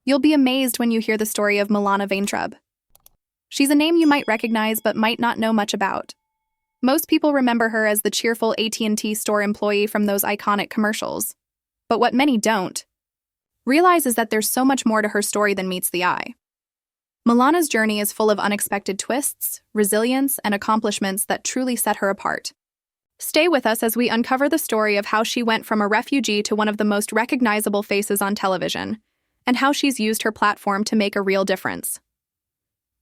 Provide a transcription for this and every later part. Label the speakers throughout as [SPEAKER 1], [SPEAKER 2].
[SPEAKER 1] You'll be amazed when you hear the story of Milana Vayntrub. She's a name you might recognize but might not know much about. Most people remember her as the cheerful AT&T store employee from those iconic commercials. But what many don't realize is that there's so much more to her story than meets the eye. Milana's journey is full of unexpected twists, resilience, and accomplishments that truly set her apart. Stay with us as we uncover the story of how she went from a refugee to one of the most recognizable faces on television, and how she's used her platform to make a real difference.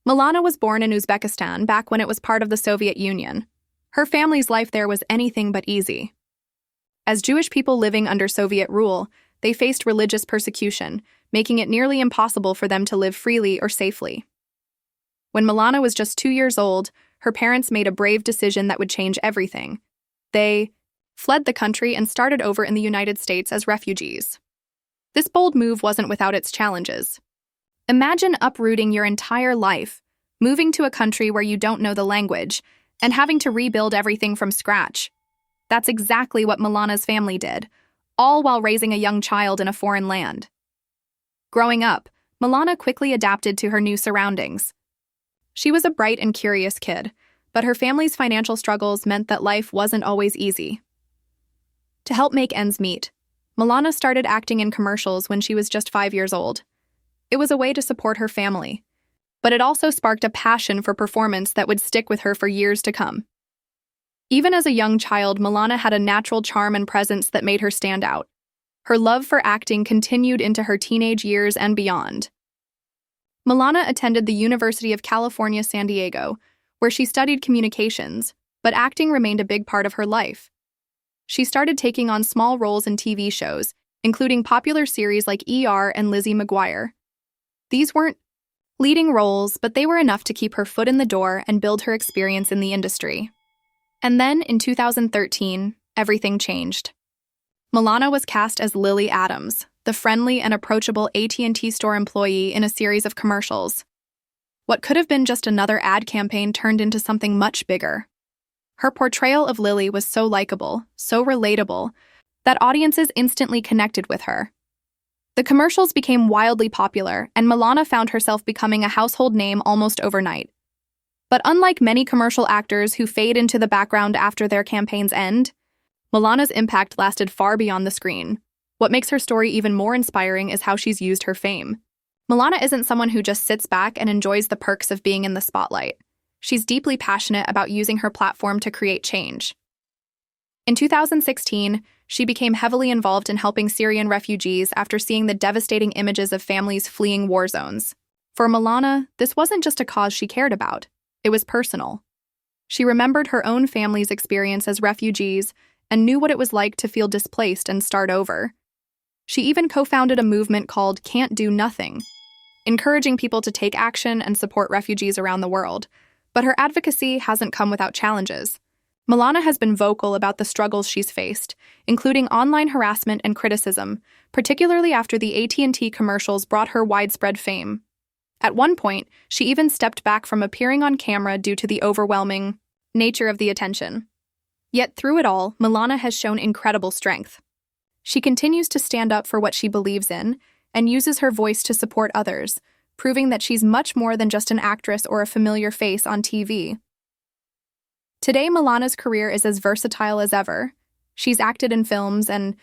[SPEAKER 1] Milana was born in Uzbekistan back when it was part of the Soviet Union. Her family's life there was anything but easy. As Jewish people living under Soviet rule, they faced religious persecution, making it nearly impossible for them to live freely or safely. When Milana was just 2 years old, her parents made a brave decision that would change everything. They fled the country and started over in the United States as refugees. This bold move wasn't without its challenges. Imagine uprooting your entire life, moving to a country where you don't know the language, and having to rebuild everything from scratch. That's exactly what Milana's family did, all while raising a young child in a foreign land. Growing up, Milana quickly adapted to her new surroundings. She was a bright and curious kid, but her family's financial struggles meant that life wasn't always easy. To help make ends meet, Milana started acting in commercials when she was just 5 years old. It was a way to support her family, but it also sparked a passion for performance that would stick with her for years to come. Even as a young child, Milana had a natural charm and presence that made her stand out. Her love for acting continued into her teenage years and beyond. Milana attended the University of California, San Diego, where she studied communications, but acting remained a big part of her life. She started taking on small roles in TV shows, including popular series like ER and Lizzie McGuire. These weren't leading roles, but they were enough to keep her foot in the door and build her experience in the industry. And then, in 2013, everything changed. Milana was cast as Lily Adams, the friendly and approachable AT&T store employee in a series of commercials. What could have been just another ad campaign turned into something much bigger. Her portrayal of Lily was so likable, so relatable, that audiences instantly connected with her. The commercials became wildly popular, and Milana found herself becoming a household name almost overnight. But unlike many commercial actors who fade into the background after their campaigns end, Milana's impact lasted far beyond the screen. What makes her story even more inspiring is how she's used her fame. Milana isn't someone who just sits back and enjoys the perks of being in the spotlight. She's deeply passionate about using her platform to create change. In 2016, she became heavily involved in helping Syrian refugees after seeing the devastating images of families fleeing war zones. For Milana, this wasn't just a cause she cared about. It was personal. She remembered her own family's experience as refugees and knew what it was like to feel displaced and start over. She even co-founded a movement called Can't Do Nothing, encouraging people to take action and support refugees around the world. But her advocacy hasn't come without challenges. Milana has been vocal about the struggles she's faced, including online harassment and criticism, particularly after the AT&T commercials brought her widespread fame. At one point, she even stepped back from appearing on camera due to the overwhelming nature of the attention. Yet through it all, Milana has shown incredible strength. She continues to stand up for what she believes in and uses her voice to support others, proving that she's much more than just an actress or a familiar face on TV. Today, Milana's career is as versatile as ever. She's acted in films and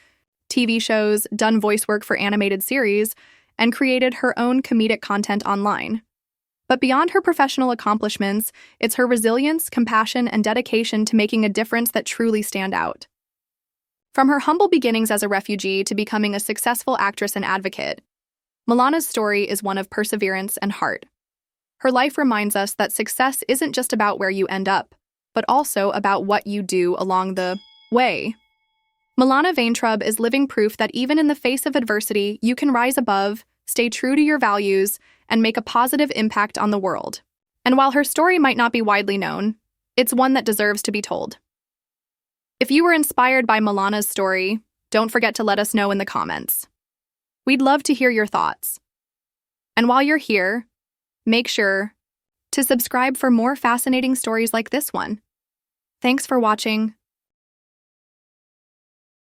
[SPEAKER 1] TV shows, done voice work for animated series, and created her own comedic content online. But beyond her professional accomplishments, it's her resilience, compassion, and dedication to making a difference that truly stand out. From her humble beginnings as a refugee to becoming a successful actress and advocate, Milana's story is one of perseverance and heart. Her life reminds us that success isn't just about where you end up, but also about what you do along the way. Milana Vayntrub is living proof that even in the face of adversity, you can rise above, stay true to your values, and make a positive impact on the world. And while her story might not be widely known, it's one that deserves to be told. If you were inspired by Milana's story, don't forget to let us know in the comments. We'd love to hear your thoughts. And while you're here, make sure to subscribe for more fascinating stories like this one. Thanks for watching.